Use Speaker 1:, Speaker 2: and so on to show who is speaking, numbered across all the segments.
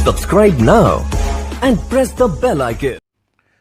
Speaker 1: Subscribe now and press the bell icon.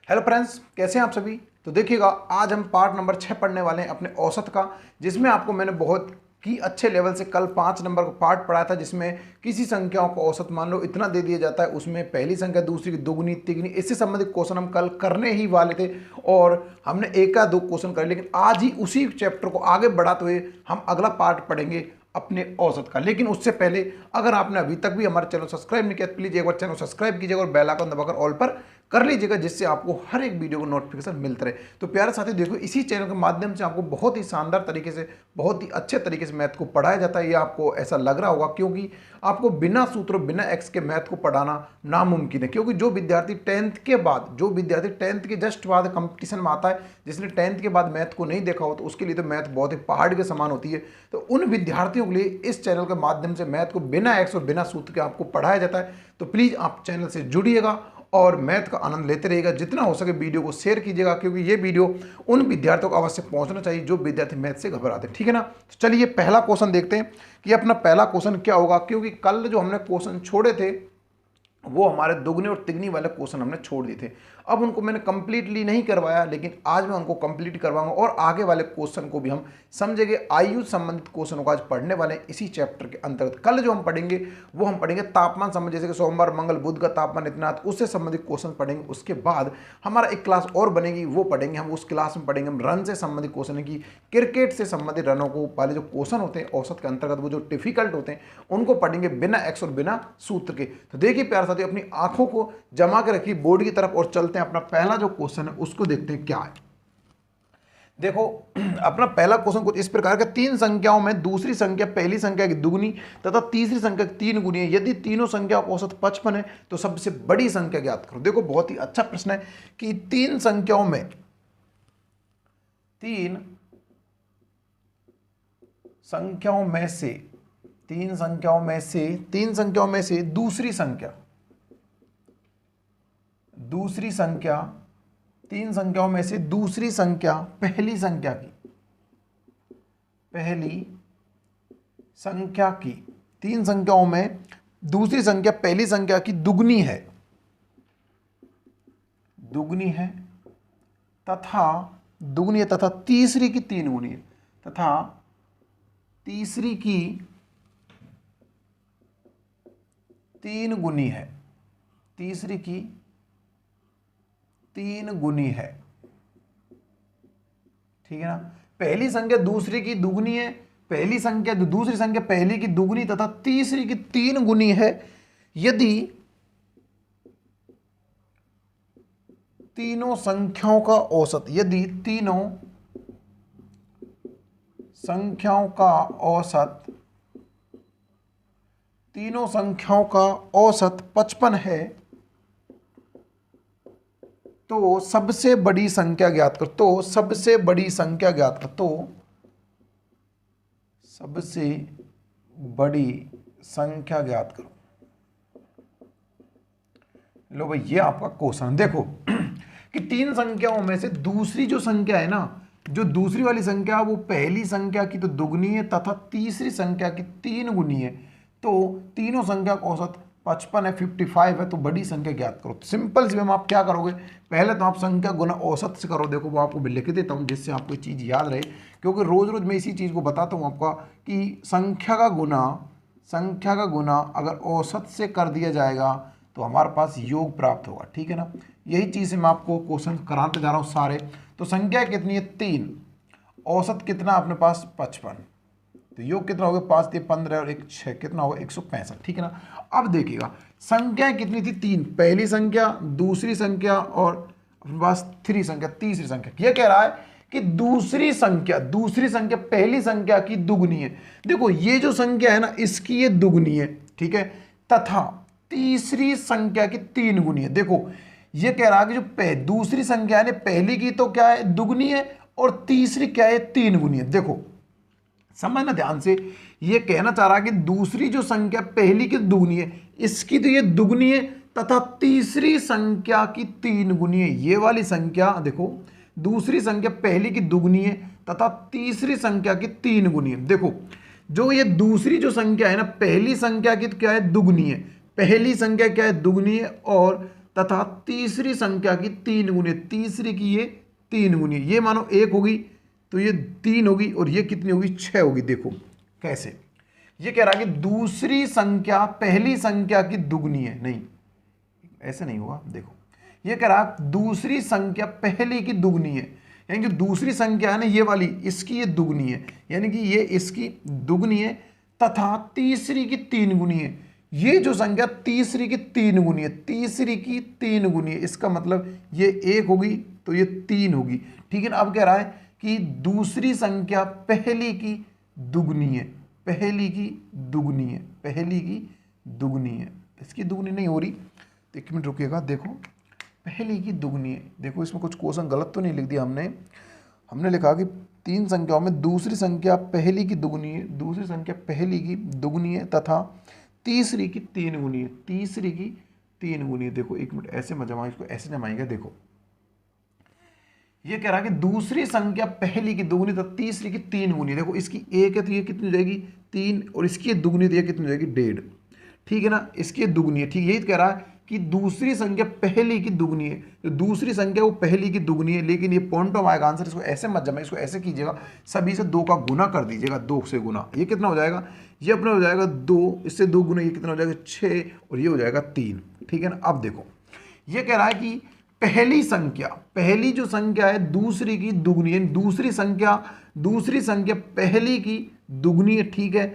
Speaker 2: Hello friends, कैसे हैं आप सभी। तो देखिएगा, आज हम पार्ट नंबर 6 पढ़ने वाले हैं अपने औसत का, जिसमें आपको मैंने बहुत ही अच्छे लेवल से कल 5 नंबर का पार्ट पढ़ाया था, जिसमें किसी संख्याओं को औसत मान लो इतना दे दिया जाता है, उसमें पहली संख्या दूसरी की दुगनी तिगनी, इससे संबंधित क्वेश्चन हम कल करने ही वाले थे और हमने एक या दो क्वेश्चन करे। लेकिन आज ही उसी चैप्टर को आगे बढ़ाते हुए हम अगला पार्ट पढ़ेंगे अपने औसत का। लेकिन उससे पहले अगर आपने अभी तक भी हमारे चैनल सब्सक्राइब नहीं किया, प्लीज एक बार चैनल सब्सक्राइब कीजिएगा और बेल आइकन दबाकर ऑल पर कर लीजिएगा, जिससे आपको हर एक वीडियो को नोटिफिकेशन मिलता रहे। तो प्यारे साथी, देखो, इसी चैनल के माध्यम से आपको बहुत ही शानदार तरीके से, बहुत ही अच्छे तरीके से मैथ को पढ़ाया जाता है। ये आपको ऐसा लग रहा होगा क्योंकि आपको बिना सूत्रों, बिना एक्स के मैथ को पढ़ाना नामुमकिन है। क्योंकि जो विद्यार्थी 10th के जस्ट बाद कंपटीशन में आता है, जिसने 10th के बाद मैथ को नहीं देखा हो, तो उसके लिए तो मैथ बहुत ही पहाड़ के समान होती है। तो उन विद्यार्थियों के लिए इस चैनल के माध्यम से मैथ को बिना एक्स और बिना सूत्र के आपको पढ़ाया जाता है। तो प्लीज़ आप चैनल से जुड़िएगा और मैथ का आनंद लेते रहिएगा। जितना हो सके वीडियो को शेयर कीजिएगा, क्योंकि ये वीडियो उन विद्यार्थियों को अवश्य पहुंचना चाहिए जो विद्यार्थी मैथ से घबराते हैं। ठीक है ना। तो चलिए पहला क्वेश्चन देखते हैं कि अपना पहला क्वेश्चन क्या होगा। क्योंकि कल जो हमने क्वेश्चन छोड़े थे वो हमारे दुगने और तिगनी वाले क्वेश्चन हमने छोड़ दिए थे। अब उनको मैंने कंप्लीटली नहीं करवाया, लेकिन आज मैं उनको कंप्लीट करवाऊंगा और आगे वाले क्वेश्चन को भी हम समझेंगे। आयु संबंधित क्वेश्चन को आज पढ़ने वाले हैं इसी चैप्टर के अंतर्गत। कल जो हम पढ़ेंगे वो हम पढ़ेंगे तापमान संबंधित, जैसे कि सोमवार मंगल बुध का तापमान इतना, तो उससे संबंधित क्वेश्चन पढ़ेंगे। उसके बाद हमारा एक क्लास और बनेगी, वो पढ़ेंगे हम। उस क्लास में पढ़ेंगे हम रन से संबंधित क्वेश्चन की, क्रिकेट से संबंधित रनों को वाले जो क्वेश्चन होते हैं औसत के अंतर्गत, वो जो डिफिकल्ट होते हैं उनको पढ़ेंगे बिना एक्स और बिना सूत्र के। तो देखिए प्यारे साथियों, अपनी आंखों को जमा के रखिए बोर्ड की तरफ और चलते हैं। अपना पहला जो क्वेश्चन है उसको देखते हैं क्या है। देखो, अपना पहला क्वेश्चन कुछ इस प्रकार का, तीन संख्याओं में दूसरी संख्या पहली संख्या की दुगनी तथा तीसरी संख्या की तीन गुनी है। यदि तीनों संख्याओं का औसत 55 है तो सबसे बड़ी संख्या ज्ञात करो। देखो, बहुत ही अच्छा प्रश्न है कि तीन संख्याओं में से दूसरी संख्या तीन संख्याओं में से दूसरी संख्या पहली संख्या की तीन संख्याओं में दूसरी संख्या पहली संख्या की दुगनी है तथा तीसरी की तीन गुनी है तीसरी की तीन गुनी है। ठीक है ना। पहली संख्या दूसरी की दुगनी है, दूसरी संख्या पहली की दुगनी तथा तीसरी की तीन गुनी है। यदि तीनों संख्याओं का औसत 55 है तो सबसे बड़ी संख्या ज्ञात करो। सबसे बड़ी संख्या ज्ञात करो। लो भाई, ये आपका क्वेश्चन। देखो कि तीन संख्याओं में से दूसरी जो संख्या है ना, जो दूसरी वाली संख्या वो पहली संख्या की तो दुगनी है तथा तीसरी संख्या की तीन गुनी है। तो तीनों संख्या का औसत 55 है, 55 है, तो बड़ी संख्या ज्ञात करो। सिंपल सी में आप क्या करोगे, पहले तो आप संख्या गुना औसत से करो। देखो, वो आपको लिख देता हूँ जिससे आपको ये चीज़ याद रहे, क्योंकि रोज रोज मैं इसी चीज़ को बताता हूँ आपका कि संख्या का गुना अगर औसत से कर दिया जाएगा तो हमारे पास योग प्राप्त होगा। ठीक है ना। यही चीज़ मैं आपको क्वेश्चन कराते जा रहा हूँ सारे। तो संख्या कितनी है, 3, औसत कितना अपने पास 55, तो योग कितना होगा, 5 3 15 और 1 6, कितना होगा 165। ठीक है ना। अब देखिएगा, संख्या कितनी थी, 3, पहली संख्या दूसरी संख्या और अपने पास तीसरी संख्या। यह कह रहा है कि दूसरी संख्या पहली संख्या की दुगनी है। देखो, ये जो संख्या है ना, इसकी ये दुगनी है। ठीक है। तथा तीसरी संख्या की तीन गुनी है। देखो, ये कह रहा है कि जो दूसरी संख्या है, पहली की तो क्या है, दुगनी है, और तीसरी क्या है, तीन गुनी है। देखो समझना ध्यान से, ये कहना चाह रहा है कि दूसरी जो संख्या पहली की दुगनी है, इसकी तो ये दुगनी है तथा तीसरी संख्या की तीन गुनी है। ये वाली संख्या देखो, दूसरी संख्या पहली की दुगनी है तथा तीसरी संख्या की तीन गुनी है। देखो, जो ये दूसरी जो संख्या है ना, पहली संख्या की क्या है, दुगनी है, पहली संख्या क्या है, दुगनी है, और तथा तीसरी संख्या की 3 गुनी है, तीसरी की ये 3 गुनी है। ये मानो 1 होगी तो ये 3 होगी, और ये कितनी होगी, 6 होगी। देखो कैसे, ये कह रहा है कि दूसरी संख्या पहली संख्या की दुगनी है, नहीं ऐसे नहीं होगा। देखो ये कह रहा है दूसरी संख्या पहली की दुगनी है, यानी कि दूसरी संख्या है ना ये वाली, इसकी ये दुगनी है, यानी कि ये इसकी दुगनी है, तथा तीसरी की 3 गुनी है। ये जो संख्या तीसरी की 3 गुनी है, तीसरी की 3 गुनी है, इसका मतलब ये 1 होगी तो ये 3 होगी। ठीक है ना। अब कह रहा है कि दूसरी संख्या पहली की दुगनी है, पहली की दुगनी है, पहली की दुगनी है, इसकी दुगनी नहीं हो रही, तो 1 मिनट रुकिएगा। देखो पहली की दुगनी है, देखो इसमें कुछ क्वेश्चन गलत तो नहीं लिख दिया हमने लिखा कि 3 संख्याओं में दूसरी संख्या पहली की दुगनी है, दूसरी संख्या पहली की दुगनी है, तथा तीसरी की 3 गुनी है, तीसरी की 3 गुनी है। देखो 1 मिनट, ऐसे मत जमाएं, इसको ऐसे जमाएंगे। देखो ये कह रहा है कि दूसरी संख्या पहली की दुगनी तथा तीसरी की 3 गुनी। देखो इसकी 1 है तो ये कितनी हो जाएगी, 3, और इसकी दुगनी तो ये कितनी हो जाएगी, 1.5। ठीक है ना, इसकी दुगनी है। ठीक, यही कह रहा है कि दूसरी संख्या पहली की दुगनी है, तो दूसरी संख्या वो पहली की दुगनी है, लेकिन ये पॉइंट ऑफ आएगा आंसर। इसको ऐसे मत जमाए, इसको ऐसे कीजिएगा, सभी से 2 का गुना कर दीजिएगा, 2 से गुना। ये कितना हो जाएगा, ये अपना हो जाएगा 2, इससे 2 गुना ये कितना हो जाएगा, 6, और ये हो जाएगा 3। ठीक है ना। अब देखो ये कह रहा है कि पहली संख्या, पहली जो संख्या है दूसरी की दुगनी है, दूसरी संख्या पहली की दुगनी है। ठीक है,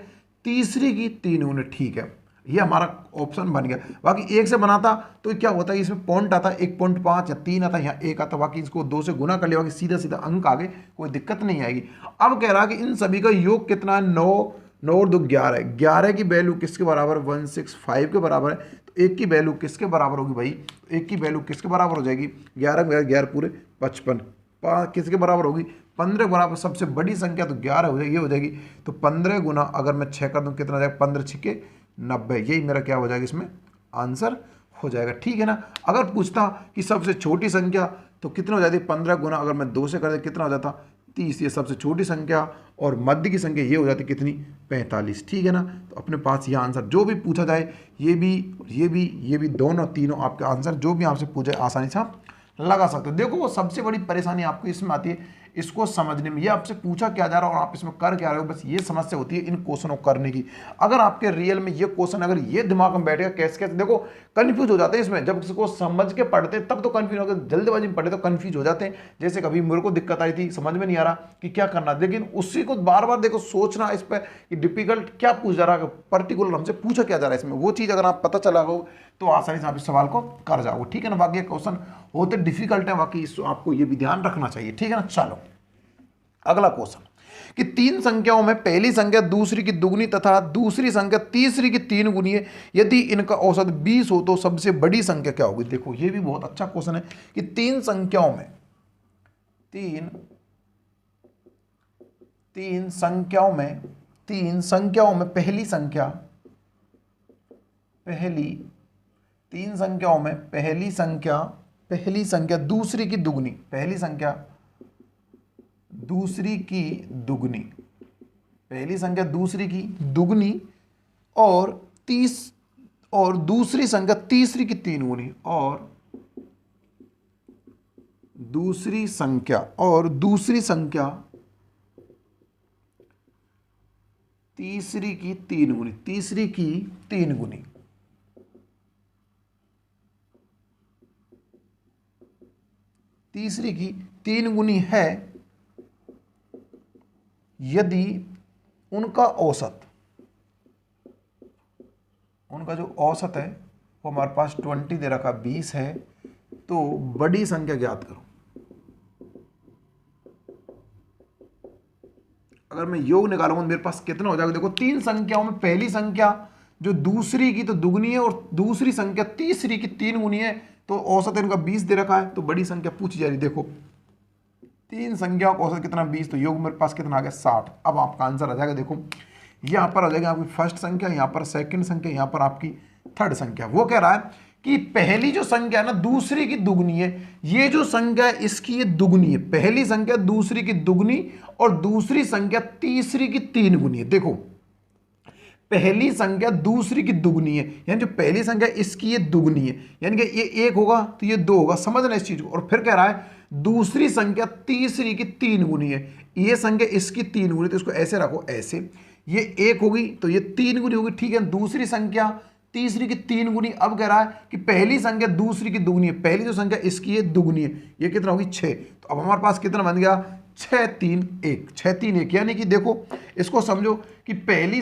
Speaker 2: तीसरी की 3 गुनी। ठीक है, ये हमारा ऑप्शन बन गया। बाकी 1 से बनाता तो क्या होता है, इसमें पॉइंट आता 1.5 या 3 आता, यहाँ 1 आता, बाकी इसको 2 से गुना कर लिया, बाकी सीधा सीधा अंक आगे, कोई दिक्कत नहीं आएगी। अब कह रहा है कि इन सभी का योग कितना है, 9, 9 और 2 11, 11 की वैल्यू किसके बराबर, 165 के बराबर है। तो 1 की वैल्यू किसके बराबर होगी भाई, 1 की वैल्यू किसके बराबर हो जाएगी, 11 पूरे 55, किसके बराबर होगी, 15 के बराबर। सबसे बड़ी संख्या तो 11 हो जाएगी, ये हो जाएगी। तो 15 गुना अगर मैं 6 कर दूँ कितना हो जाएगा, 15 छिके 90, यही मेरा क्या हो जाएगा, इसमें आंसर हो जाएगा। ठीक है ना। अगर पूछता कि सबसे छोटी संख्या तो कितना हो जाती, 15 गुना अगर मैं 2 से कर दे कितना हो जाता, 30, ये सबसे छोटी संख्या, और मध्य की संख्या ये हो जाती कितनी, 45। ठीक है ना। तो अपने पास ये आंसर जो भी पूछा जाए, ये भी दोनों तीनों आपके आंसर जो भी आपसे पूछे आसानी से आप लगा सकते हो। देखो वो सबसे बड़ी परेशानी आपको इसमें आती है, इसको समझने में। ये आपसे पूछा क्या जा रहा है और आप इसमें कर क्या रहे हो, बस ये समस्या होती है इन क्वेश्चनों को करने की। अगर आपके रियल में ये क्वेश्चन अगर ये दिमाग में बैठेगा, कैसे कैसे, देखो कंफ्यूज हो जाते हैं इसमें। जब इसको समझ के पढ़ते तब तो कंफ्यूज हो गए, जल्दबाजी में पढ़े तो कंफ्यूज हो जाते हैं। जैसे कभी मेरे को दिक्कत आई थी, समझ में नहीं आ रहा कि क्या करना, लेकिन उसी को बार बार देखो सोचना इस पर कि डिफिकल्ट क्या पूछ जा रहा है, पर्टिकुलर हमसे पूछा क्या जा रहा है इसमें, वो चीज़ अगर आप पता चला हो तो आसानी से आप इस सवाल को कर जाओगे। ठीक है ना। बाकी क्वेश्चन होते डिफिकल्ट है, बाकी आपको ये भी ध्यान रखना चाहिए। ठीक है ना। चलो अगला क्वेश्चन कि 3 संख्याओं में पहली संख्या दूसरी की दुगनी तथा दूसरी संख्या तीसरी की 3 गुनी है, यदि इनका औसत 20 हो तो सबसे बड़ी संख्या क्या होगी। देखो ये भी बहुत अच्छा क्वेश्चन है कि 3 संख्याओं में पहली संख्या दूसरी की दुगनी, पहली संख्या दूसरी की दुगनी, और दूसरी संख्या तीसरी की 3 गुनी, और दूसरी संख्या तीसरी की 3 गुनी, तीसरी की 3 गुनी। तीसरी की 3 गुनी है यदि उनका जो औसत है वो हमारे पास 20 दे रखा, 20 है, तो बड़ी संख्या ज्ञात करो। अगर मैं योग निकालूंगा मेरे पास कितना हो जाएगा। देखो 3 संख्याओं में पहली संख्या जो दूसरी की तो दुगनी है, और दूसरी संख्या तीसरी की 3 गुनी है, तो औसत इनका 20 दे रखा है, तो बड़ी संख्या पूछी जा रही। देखो 3 संख्याओं का औसत कितना, 20, तो योग मेरे पास कितना आ गया, 60। अब आपका आंसर आ जाएगा। देखो यहाँ पर आ जाएगा आपकी फर्स्ट संख्या, यहाँ पर सेकंड संख्या, यहाँ पर आपकी थर्ड संख्या। वो कह रहा है कि पहली जो संख्या है ना दूसरी की दुगनी है, ये जो संख्या है इसकी ये दुगनी है, पहली संख्या दूसरी की दुगनी, और दूसरी संख्या तीसरी की 3 गुनी है। देखो पहली संख्या दूसरी की दुगनी है, यानी जो पहली संख्या इसकी ये दुगनी है, यानी कि ये 1 होगा तो ये 2 होगा, समझना इस चीज को। और फिर कह रहा है दूसरी संख्या तीसरी की 3 गुनी है, ये संख्या इसकी 3 गुनी, तो इसको ऐसे रखो, ऐसे, ये 1 होगी तो ये 3 गुनी होगी, ठीक है। दूसरी संख्या तीसरी की 3 गुनी। अब कह रहा है कि पहली संख्या दूसरी की दुगनी है, पहली जो संख्या इसकी है दुगनी है, ये कितना होगी 6। तो अब हमारे पास कितना बन गया 6 3 1, 6 3 1, यानी कि देखो इसको समझो कि पहली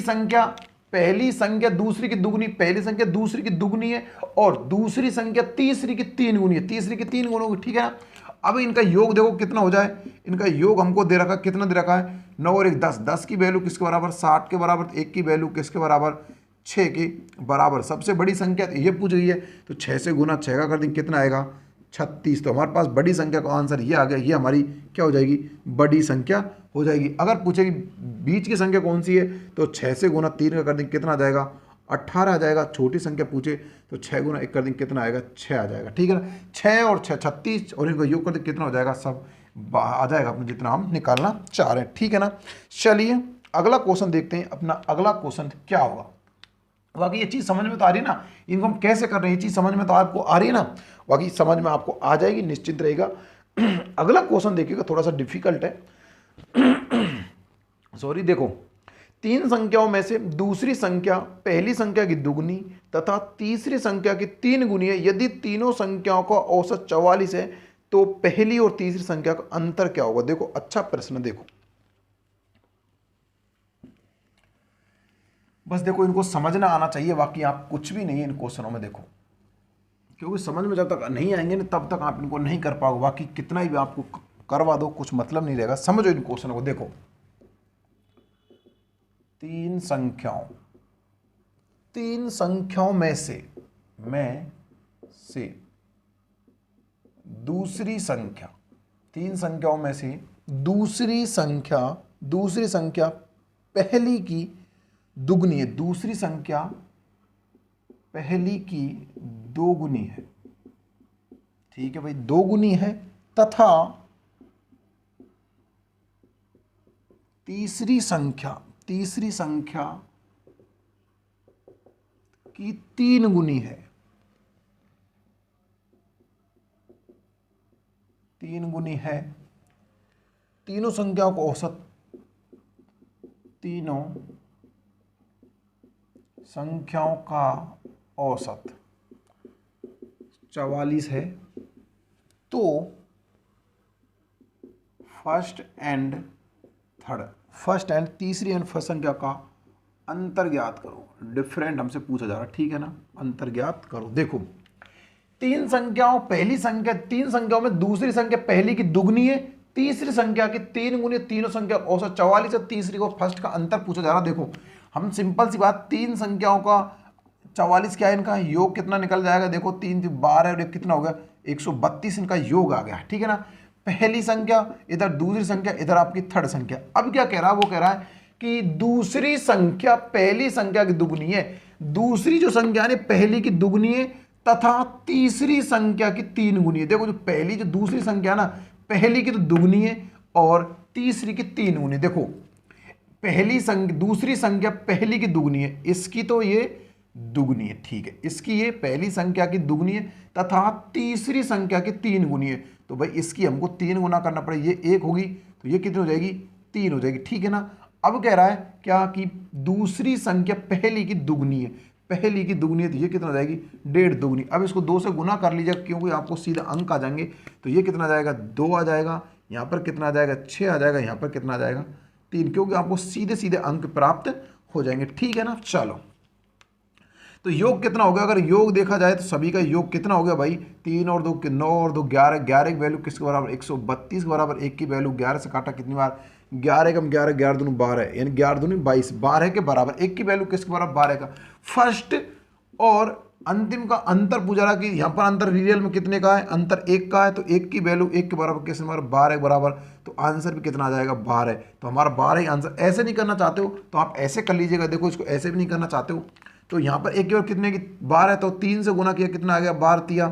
Speaker 2: संख्या दूसरी की दुगनी, पहली संख्या दूसरी की दुगनी है, और दूसरी संख्या तीसरी की 3 गुनी है, तीसरी की 3 गुनी होगी, ठीक है ना। अब इनका योग देखो कितना हो जाए, इनका योग हमको दे रखा, कितना दे रखा है 9 और 1 10, 10 की वैल्यू किसके बराबर 60 के बराबर, 1 की वैल्यू किसके बराबर 6 के बराबर। सबसे बड़ी संख्या ये पूछ गई है, तो 6 से गुना 6 का कर देंगे, कितना आएगा 36। तो हमारे पास बड़ी संख्या का आंसर ये आ गया, ये हमारी क्या हो जाएगी बड़ी संख्या हो जाएगी। अगर पूछेगी बीच की संख्या कौन सी है, तो 6 से गुना 3 का कर देंगे, कितना आ जाएगा 18 आ जाएगा। छोटी संख्या पूछे तो 6 गुना 1 कर देंगे, कितना आएगा 6 आ जाएगा, ठीक है ना। 6 और 6 36, और इनको योग कर देंगे, कितना हो जाएगा सब आ जाएगा अपने जितना हम निकालना चाह रहे हैं, ठीक है ना। चलिए अगला क्वेश्चन देखते हैं, अपना अगला क्वेश्चन क्या होगा। बाकी ये चीज़ समझ में तो आ रही है ना, इनको हम कैसे कर रहे हैं, ये चीज़ समझ में तो आपको आ रही है ना, बाकी समझ में आपको आ जाएगी, निश्चिंत रहेगा। अगला क्वेश्चन देखिएगा, थोड़ा सा डिफिकल्ट है। सॉरी, देखो 3 संख्याओं में से दूसरी संख्या पहली संख्या की दुगनी तथा तीसरी संख्या की 3 गुनी है। यदि तीनों संख्याओं का औसत 44 है तो पहली और तीसरी संख्या का अंतर क्या होगा। देखो अच्छा प्रश्न, देखो बस देखो इनको समझना आना चाहिए, बाकी आप कुछ भी नहीं है इन क्वेश्चनों में, देखो क्योंकि समझ में जब तक नहीं आएंगे ना तब तक आप इनको नहीं कर पाओगे, बाकी कितना ही आपको करवा दो कुछ मतलब नहीं रहेगा। समझो इन क्वेश्चनों को, देखो 3 संख्याओं में से दूसरी संख्या, 3 संख्याओं में से दूसरी संख्या पहली की दुगनी है, दूसरी संख्या पहली की 2 गुनी है, ठीक है भाई 2 गुनी है, तथा तीसरी संख्या की 3 गुनी है, 3 गुनी है। तीनों संख्याओं का औसत, तीनों संख्याओं का औसत 44 है, तो फर्स्ट एंड तीसरी एंड फर्स्ट संख्या का अंतर ज्ञात करो। डिफरेंट हमसे पूछा जा रहा है, ठीक है ना, अंतर ज्ञात करो। देखो 3 संख्याओं में दूसरी संख्या पहली की दुगनी है, तीसरी संख्या की 3 गुनी, तीनों संख्या औसत 44 है, तीसरी को फर्स्ट का अंतर पूछा जा रहा। देखो हम सिंपल सी बात, 3 संख्याओं का 44 क्या है, इनका योग कितना निकल जाएगा, देखो 3 12 और 1 कितना हो गया 132, इनका योग आ गया, ठीक है ना। पहली संख्या इधर, दूसरी संख्या इधर, आपकी थर्ड संख्या। अब क्या कह रहा है, वो कह रहा है कि दूसरी संख्या पहली संख्या की दुगनी है, दूसरी जो संख्या है पहली की दुगनी है, तथा तीसरी संख्या की 3 गुनी है। देखो जो पहली जो दूसरी संख्या ना, पहली की तो दुगनी है और तीसरी की 3 गुनी। देखो दूसरी संख्या पहली की दुगनी है, इसकी तो ये दुगनी है, ठीक है, इसकी ये पहली संख्या की दुगनी है, तथा तीसरी संख्या की 3 गुनी है। तो भाई इसकी हमको 3 गुना करना पड़ेगा, ये 1 होगी तो ये कितनी हो जाएगी 3 हो जाएगी, ठीक है ना। अब कह रहा है क्या कि दूसरी संख्या पहली की दुगनी है, पहली की दुगनी है, तो ये कितना हो जाएगी 1.5 दुगनी। अब इसको 2 से गुना कर लीजिए, क्योंकि आपको सीधा अंक आ जाएंगे, तो ये कितना आ जाएगा 2 आ जाएगा, यहाँ पर कितना आ जाएगा 6 आ जाएगा, यहाँ पर कितना आ जाएगा 3, क्योंकि आपको सीधे सीधे अंक प्राप्त हो जाएंगे, ठीक है ना। चलो तो योग कितना हो गया, अगर योग देखा जाए तो सभी का योग कितना हो गया भाई, 3 और 2 9 और 2 11, 11 की वैल्यू किसके बराबर 132 के बराबर, 1 की वैल्यू 11 से काटा कितनी बार 11 कम 11, 11 दूनी 12, यानी 11 दूनी 22, 12 के बराबर, 1 की वैल्यू किसके बराबर 12 का। फर्स्ट और अंतिम का अंतर पूछा रहा कि यहाँ पर अंतर रियल में कितने का है, अंतर 1 का है, तो 1 की वैल्यू 1 के बराबर किसके बराबर 12 के बराबर, तो आंसर भी कितना आ जाएगा 12। तो हमारा 12 ही आंसर। ऐसे नहीं करना चाहते हो तो आप ऐसे कर लीजिएगा, देखो इसको ऐसे भी नहीं करना चाहते हो तो यहाँ पर 1 की वैल्यू कितने की 12 है, तो 3 से गुना किया कितना आ गया 12 तिया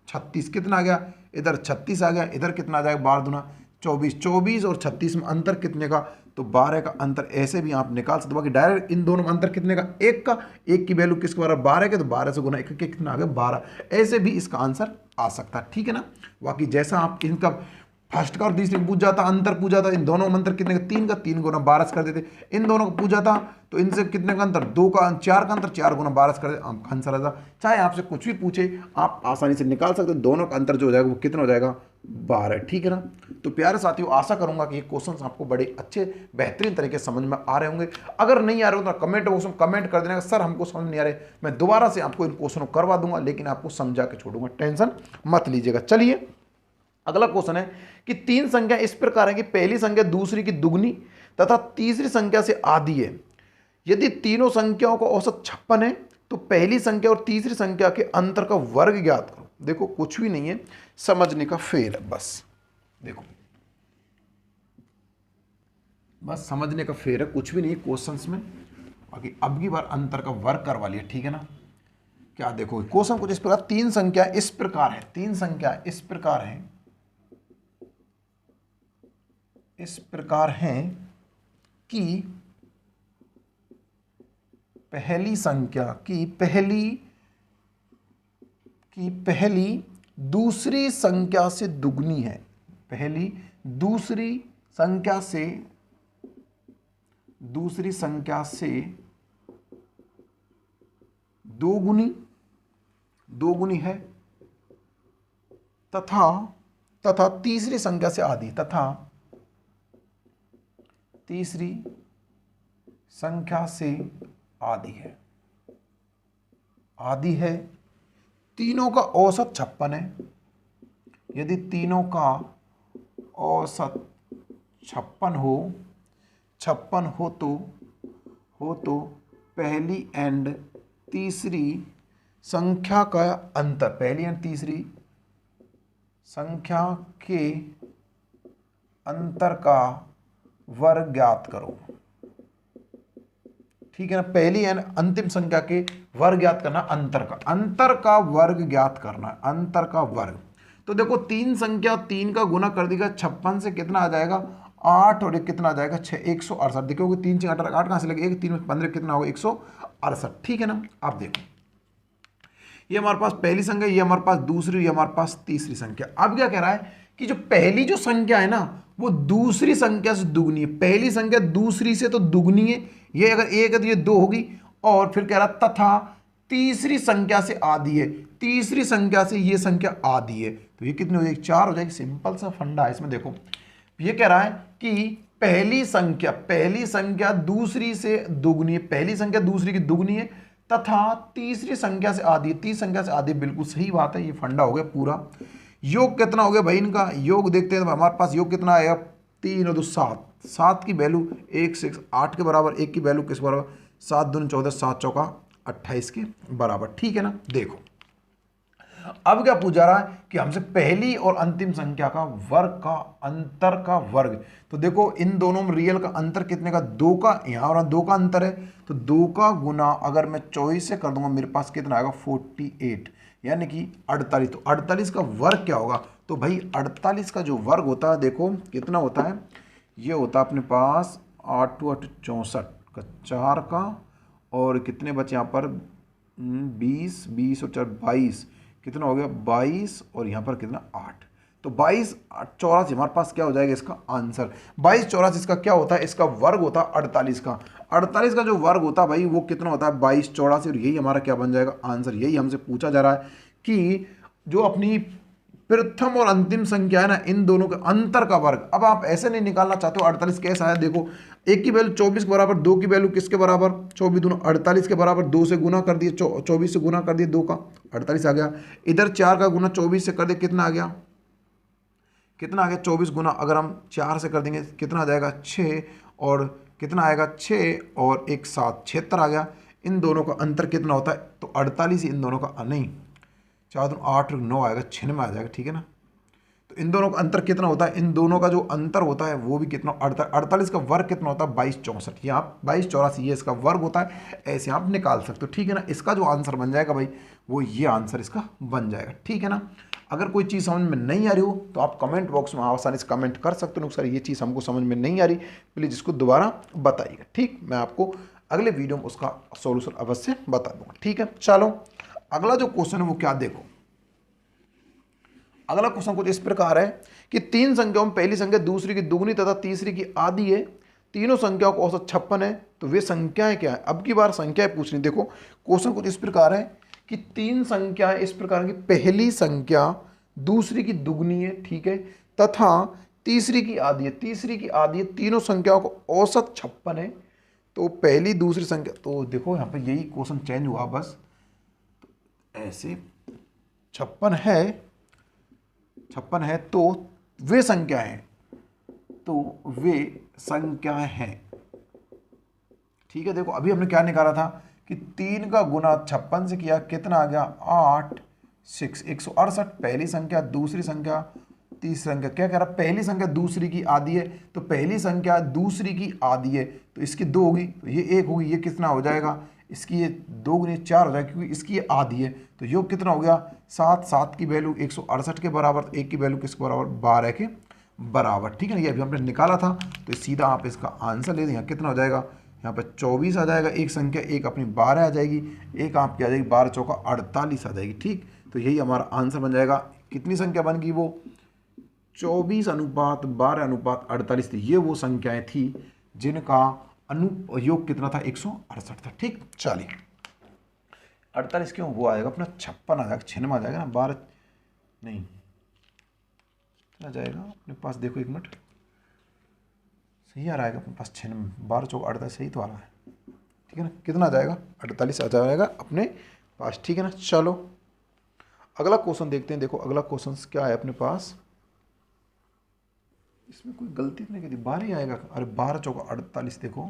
Speaker 2: 36, कितना आ गया इधर 36 आ गया, इधर कितना आ जाएगा 12 दूना 24, 24 और 36 में अंतर कितने का, तो 12 का अंतर ऐसे भी आप निकाल सकते हो। बाकी डायरेक्ट इन दोनों में अंतर कितने का, 1 का, 1 की वैल्यू किसके बराबर 12 के, तो 12 से गुना 1 के कितना आ गया 12। ऐसे भी इसका आंसर आ सकता है, ठीक है ना। बाकी जैसा आप इनका फर्स्ट का और तीसरे पूछ जाता, अंतर पूछा था, इन दोनों में अंतर कितने का, 3 का, 3 गुना 12 से कर देते। इन दोनों को पूछा था तो इनसे कितने का अंतर, 2 का, 4 का अंतर, 4 गुना 12 से कर देते, आपका आंसर आ जाता। चाहे आपसे कुछ भी पूछे आप आसानी से निकाल सकते हो। दोनों का अंतर जो हो जाएगा वो कितना हो जाएगा 12, ठीक है ना। तो प्यारे साथियों, आशा करूंगा कि ये क्वेश्चन आपको बड़े अच्छे बेहतरीन तरीके से समझ में आ रहे होंगे। अगर नहीं आ रहे हो तो कमेंट बॉक्स में कमेंट कर देना, सर हमको समझ नहीं आ रहे, मैं दोबारा से आपको इन क्वेश्चन को करवा दूंगा, लेकिन आपको समझा के छोड़ूंगा, टेंशन मत लीजिएगा। चलिए अगला क्वेश्चन है कि 3 संख्या इस प्रकार है कि पहली संख्या दूसरी की दुगनी तथा तीसरी संख्या से आधी है। यदि तीनों संख्याओं का औसत 56 है तो पहली संख्या और तीसरी संख्या के अंतर का वर्ग ज्ञात करो। देखो कुछ भी नहीं है, समझने का फेर है, बस देखो बस समझने का फेर है, कुछ भी नहीं है क्वेश्चंस में। बाकी अब की बार अंतर का वर्ग करवा लिया, ठीक है ना। क्या देखो क्वेश्चन कुछ इस प्रकार, 3 संख्या इस प्रकार है, 3 संख्या इस प्रकार है, इस प्रकार है कि पहली संख्या की पहली दूसरी संख्या से दुगनी है, पहली दूसरी संख्या से दोगुनी है तथा तीसरी संख्या से आधी, तथा तीसरी संख्या से आधी है। तीनों का औसत 56 है। यदि तीनों का औसत 56 हो तो पहली एंड तीसरी संख्या का अंतर, पहली एंड तीसरी संख्या के अंतर का वर्ग ज्ञात करो, ठीक है ना। पहली एंड अंतिम संख्या के वर्ग ज्ञात करना, अंतर का वर्ग ज्ञात करना, अंतर का वर्ग। तो देखो 3 संख्या 3 का गुना कर देगा 56 से, कितना आ जाएगा 8, और एक कितना आ जाएगा 6, 168। देखोगे 3 6 8 8 कहां से लगे, 1 3 15 कितना होगा 168, ठीक है ना। आप देखो ये हमारे पास पहली संख्या, ये हमारे पास दूसरी, ये हमारे पास तीसरी संख्या। अब क्या कह रहा है कि जो पहली जो संख्या है ना वो दूसरी संख्या से दुगनी है। पहली संख्या दूसरी से तो दुगनी है, ये अगर 1 है तो ये 2 होगी, और फिर कह रहा तथा तीसरी संख्या से आधी है, तीसरी संख्या से ये संख्या आधी है, तो ये कितनी हो जाएगी 4 हो जाएगी। सिंपल सा फंडा है इसमें। देखो ये कह रहा है कि पहली संख्या दूसरी से दुगनी है, पहली संख्या दूसरी की दुगनी है तथा तीसरी संख्या से आधी, तीसरी संख्या से आधी, बिल्कुल सही बात है। ये फंडा हो गया पूरा। योग कितना हो गया भाई इनका, योग देखते हैं तो हमारे पास योग कितना आएगा, 3 और 2 7, 7 की वैल्यू 1 से 8 के बराबर, 1 की वैल्यू किस बराबर 7 दूनी 14, 7 चौका 28 के बराबर, ठीक है ना। देखो अब क्या पूछा रहा है कि हमसे पहली और अंतिम संख्या का वर्ग का अंतर का वर्ग। तो देखो इन दोनों में रियल का अंतर कितने का, 2 का, यहाँ और 2 का अंतर है, तो 2 का गुना अगर मैं 24 से कर दूंगा मेरे पास कितना आएगा 48, यानी कि 48। तो 48 का वर्ग क्या होगा, तो भाई 48 का जो वर्ग होता है देखो कितना होता है, ये होता है अपने पास 8 2 8 64 का 4 का, और कितने बचे यहाँ पर 20 20 और 4 22, कितना हो गया 22, और यहाँ पर कितना 8, तो 22 84 हमारे पास क्या हो जाएगा इसका आंसर। 22 84 इसका क्या होता है, इसका वर्ग होता है 48 का। 48 का जो वर्ग होता है भाई वो कितना होता है 22 84, और यही हमारा क्या बन जाएगा आंसर। यही हमसे पूछा जा रहा है कि जो अपनी प्रथम और अंतिम संख्या है ना, इन दोनों के अंतर का वर्ग। अब आप ऐसे नहीं निकालना चाहते हो 48 कैसा है, देखो 1 की वैल्यू 24 के बराबर, 2 की वैल्यू किसके बराबर 24 दूना 48 के बराबर, 2 से गुना कर दिए 24 से गुना कर दिए 2 का 48 आ गया। इधर 4 का गुना 24 से कर दिए कितना आ गया, 24 गुना अगर हम 4 से कर देंगे कितना आ जाएगा 6, और कितना आएगा 6 और 1 7 76 आ गया। इन दोनों का अंतर कितना होता है, तो 48 इन दोनों का नहीं 4 2 8 9 आएगा, 96 आ जाएगा, ठीक है ना। तो इन दोनों का अंतर कितना होता है, इन दोनों का जो अंतर होता है वो भी कितना, 48 का वर्ग कितना होता है 2264, ये आप 2284 ये इसका वर्ग होता है, ऐसे आप निकाल सकते हो, ठीक है ना। इसका जो आंसर बन जाएगा भाई वो ये आंसर इसका बन जाएगा, ठीक है ना। अगर कोई चीज़ समझ में नहीं आ रही हो तो आप कमेंट बॉक्स में आसानी से कमेंट कर सकते हो, सर ये चीज़ हमको समझ में नहीं आ रही, प्लीज़ इसको दोबारा बताइएगा, ठीक। मैं आपको अगले वीडियो में उसका सॉल्यूशन अवश्य बता दूंगा, ठीक है। चलो अगला जो क्वेश्चन है वो क्या, देखो अगला क्वेश्चन कुछ इस प्रकार है कि तीन संख्याओं में पहली संख्या दूसरी की दुगनी तथा तीसरी की आधी है, तीनों संख्याओं का औसत 56 है, तो वे संख्याएं क्या है। अब की बार संख्याएं पूछनी, देखो क्वेश्चन कुछ इस प्रकार है कि तीन संख्याएं इस प्रकार की, पहली संख्या दूसरी की दुगनी है, ठीक है, तथा तीसरी की आधी है, तीसरी की आधी है, तीनों संख्याओं का औसत 56 है, तो पहली दूसरी संख्या, तो देखो यहाँ पे यही क्वेश्चन चेंज हुआ बस, तो ऐसे 56 है तो वे संख्या हैं, तो वे संख्याएं हैं, ठीक है। देखो अभी हमने क्या निकाला था कि 3 का गुना 56 से किया, कितना आ गया 8 6 168, पहली संख्या दूसरी संख्या तीसरी संख्या, क्या कह रहा, पहली संख्या दूसरी की आधी है, तो पहली संख्या दूसरी की आधी है, तो इसकी 2 होगी, तो ये 1 होगी, ये कितना हो जाएगा, इसकी ये 2 गुनी 4 हो जाएगा, क्योंकि इसकी ये आधी है, तो योग कितना हो गया 7, 7 की वैल्यू 168 के बराबर, तो 1 की वैल्यू किसके बराबर 12 के बराबर, ठीक है ना। ये अभी हमने निकाला था, तो सीधा आप इसका आंसर ले दें, यहाँ कितना हो जाएगा, यहाँ पर 24 आ जाएगा, एक संख्या एक अपनी 12 आ जाएगी, एक आपकी आ जाएगी 12 चौका 48 आ जाएगी, ठीक। तो यही हमारा आंसर बन जाएगा। कितनी संख्या बन गई वो 24:12:48 थी, ये वो संख्याएं थी जिनका अनुयोग कितना था 168 था, ठीक। चलिए 48 क्यों, वो आएगा अपना 56 आ जाएगा, 96 आ जाएगा ना, 12 नहीं कितना जाएगा अपने पास, देखो एक मिनट, सही आ रहा है अपने पास 96, 12 चौका 48 सही तो आ रहा है, ठीक है ना। कितना आ जाएगा 48 आ जाएगा अपने पास, ठीक है ना। चलो अगला क्वेश्चन देखते हैं। देखो अगला क्वेश्चन क्या है अपने पास, इसमें कोई गलती नहीं की थी, 12 ही आएगा, अरे 12 चौका 48, देखो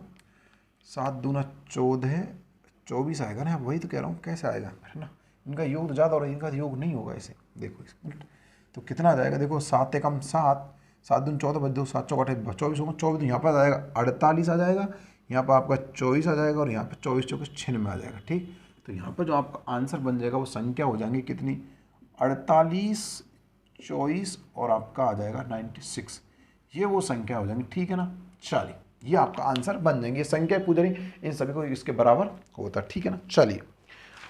Speaker 2: 7 दूना 14 24 आएगा ना, वही तो कह रहा हूँ कैसे आएगा, है ना। इनका योग तो ज़्यादा हो रहा है, इनका योग नहीं होगा ऐसे, देखो इस मिनट, तो कितना आ जाएगा, देखो 7 एकम 7, 7 दून 14 बच 2, 7 चौका 24 होगा, 24 तो यहाँ पर आ जाएगा 48 आ जाएगा, यहाँ पर आपका 24 आ जाएगा, और यहाँ पर 24 चौका 96 आ जाएगा, ठीक। तो यहाँ पर जो आपका आंसर बन जाएगा वो संख्या हो जाएंगी कितनी, 48 24 और आपका आ जाएगा 96, ये वो संख्या हो जाएंगी, ठीक है ना। चलिए ये आपका आंसर बन जाएंगे, संख्या पूछ रही इन सभी को इसके बराबर होता है, ठीक है ना। चलिए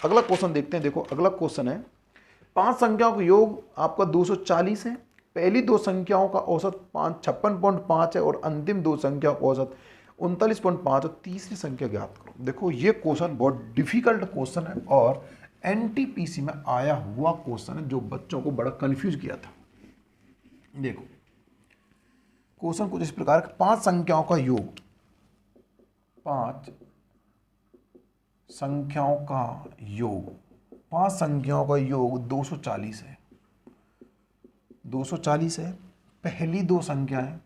Speaker 2: अगला क्वेश्चन देखते हैं। देखो अगला क्वेश्चन है, 5 संख्याओं का योग आपका 240 है, पहली 2 संख्याओं का औसत 56.5 है, और अंतिम 2 संख्या का औसत 39.5, और तीसरी संख्या ज्ञात करो। देखो ये क्वेश्चन बहुत डिफिकल्ट क्वेश्चन है, और एनटीपीसी में आया हुआ क्वेश्चन है जो बच्चों को बड़ा कंफ्यूज किया था। देखो क्वेश्चन कुछ इस प्रकार, 5 संख्याओं का योग, 5 संख्याओं का योग, 5 संख्याओं का योग 240 है, 240 है। पहली 2 संख्याएं,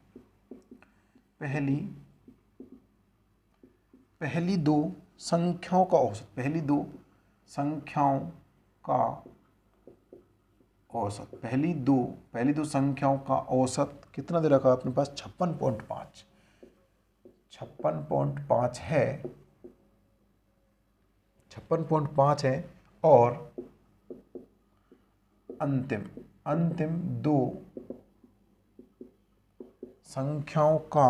Speaker 2: पहली 2 संख्याओं का औसत, पहली 2 संख्याओं का औसत, पहली दो संख्याओं का औसत कितना दे रखा है अपने पास, 56.5 है, 56.5 है, और अंतिम 2 संख्याओं का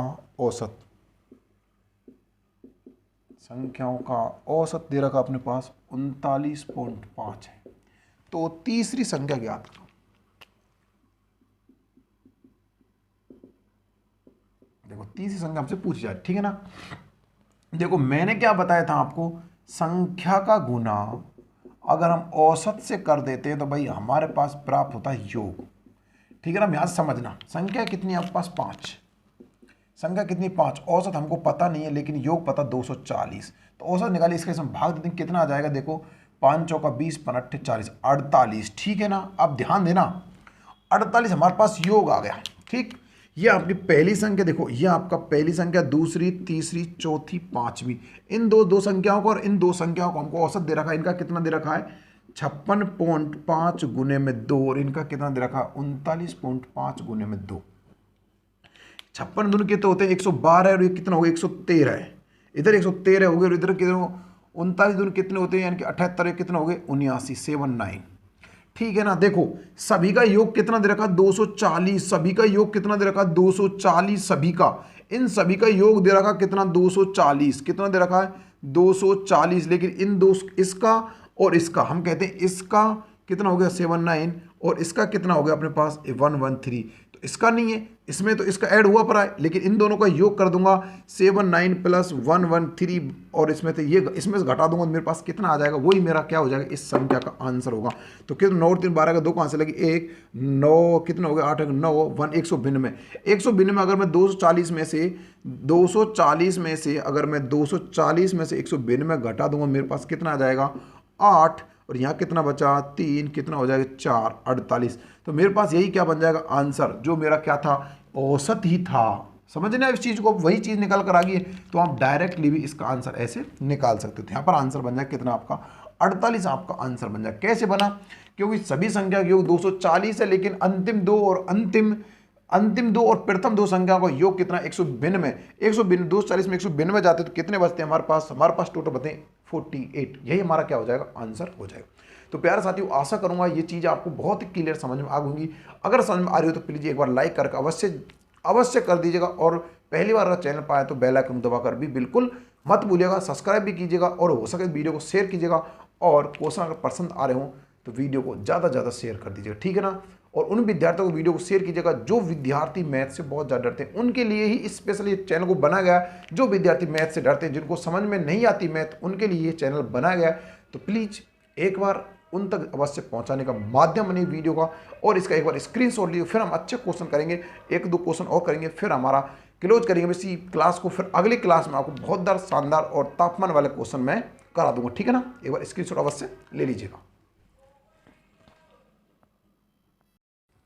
Speaker 2: औसत दे रखा अपने पास 39.5 है। तो तीसरी संख्या ज्ञात करो। देखो तीसरी संख्या हमसे पूछी जाए, ठीक है ना। देखो मैंने क्या बताया था आपको, संख्या का गुना अगर हम औसत से कर देते हैं तो भाई हमारे पास प्राप्त होता है योग, ठीक है ना। यहाँ समझना, संख्या कितनी आपके पास 5, संख्या कितनी 5, औसत हमको पता नहीं है लेकिन योग पता 240, तो औसत निकालिए, इसके हम भाग देते हैं, कितना आ जाएगा, देखो 5 चौका 20, 5 40, 48, ठीक है ना। अब ध्यान देना 48 हमारे पास योग आ गया, ठीक। ये आपकी पहली संख्या, देखो ये आपका पहली संख्या, दूसरी, तीसरी, चौथी, पांचवी, इन दो संख्याओं को और इन 2 संख्याओं को हमको औसत दे रखा है, इनका कितना दे रखा है 56.5 गुने में 2 और इनका कितना दे रखा 39.5 गुने में 2। 56 दूनी कितने होते हैं 112 है और ये कितना हो गया 113 है। इधर 113 हो गए और इधर कितने 39 दूनी कितने होते हैं यानी कि 78 कितने हो गए 79 79। ठीक है ना। देखो सभी का योग कितना दे रखा 240, सभी का योग कितना दे रखा 240, सभी का इन सभी का योग दे रखा कितना 240, कितना दे रखा है 240। लेकिन इन दो इसका और इसका हम कहते हैं इसका कितना हो गया 79 और इसका कितना हो गया अपने पास 113। तो इसका नहीं है इसमें तो इसका ऐड हुआ पड़ा है, लेकिन इन दोनों का योग कर दूंगा 79 प्लस 113 और इसमें तो ये इसमें से घटा दूंगा तो मेरे पास कितना आ जाएगा, वही मेरा क्या हो जाएगा इस संख्या का आंसर होगा। तो कितना 9 और 3 12 का 2 कहाँ से लगी 1 9 कितना हो गया 8 9 1 192। 192 अगर मैं 240 में से अगर मैं 240 में से 192 घटा दूंगा मेरे पास कितना आ जाएगा 8 और यहाँ कितना बचा 3 कितना हो जाएगा 4 48। तो मेरे पास यही क्या बन जाएगा आंसर जो मेरा क्या था औसत ही था। समझना इस चीज को, वही चीज निकल कर आ गई है तो आप डायरेक्टली भी इसका आंसर ऐसे निकाल सकते हो। यहाँ पर आंसर बन जाए कितना आपका 48 आपका आंसर बन जाए। कैसे बना, क्योंकि सभी संख्या के योग 240 है लेकिन अंतिम दो और प्रथम दो संख्या का योग कितना 192। 240 में 192 जाते तो कितने बचते हैं हमारे पास टोटल बचते हैं 48। यही हमारा क्या हो जाएगा आंसर हो जाएगा। तो प्यारे साथियों आशा करूंगा ये चीज़ आपको बहुत ही क्लियर समझ में आ गई। अगर समझ में आ रही हो तो प्लीज़ एक बार लाइक करके अवश्य कर दीजिएगा और पहली बार अगर चैनल पर आए तो बेल आइकन दबाकर भी बिल्कुल मत भूलिएगा, सब्सक्राइब भी कीजिएगा और हो सके वीडियो को शेयर कीजिएगा और क्वेश्चन अगर पसंद आ रहे हो तो वीडियो को ज़्यादा से ज़्यादा शेयर कर दीजिएगा, ठीक है ना। और उन विद्यार्थियों को वीडियो को शेयर कीजिएगा जो विद्यार्थी मैथ से बहुत ज़्यादा डरते हैं, उनके लिए ही स्पेशली ये चैनल को बनाया गया है। जो विद्यार्थी मैथ से डरते हैं, जिनको समझ में नहीं आती मैथ, उनके लिए ये चैनल बनाया गया है। तो प्लीज़ एक बार उन तक अवश्य पहुंचाने का माध्यम बने वीडियो का और इसका एक बार स्क्रीनशॉट लीजिए। फिर हम अच्छे क्वेश्चन करेंगे, 1-2 क्वेश्चन और करेंगे, फिर हमारा क्लोज करेंगे इसी क्लास को। फिर अगली क्लास में आपको बहुत शानदार और तापमान वाले क्वेश्चन मैं करा दूंगा, ठीक है ना। एक बार स्क्रीनशॉट अवश्य ले लीजिएगा।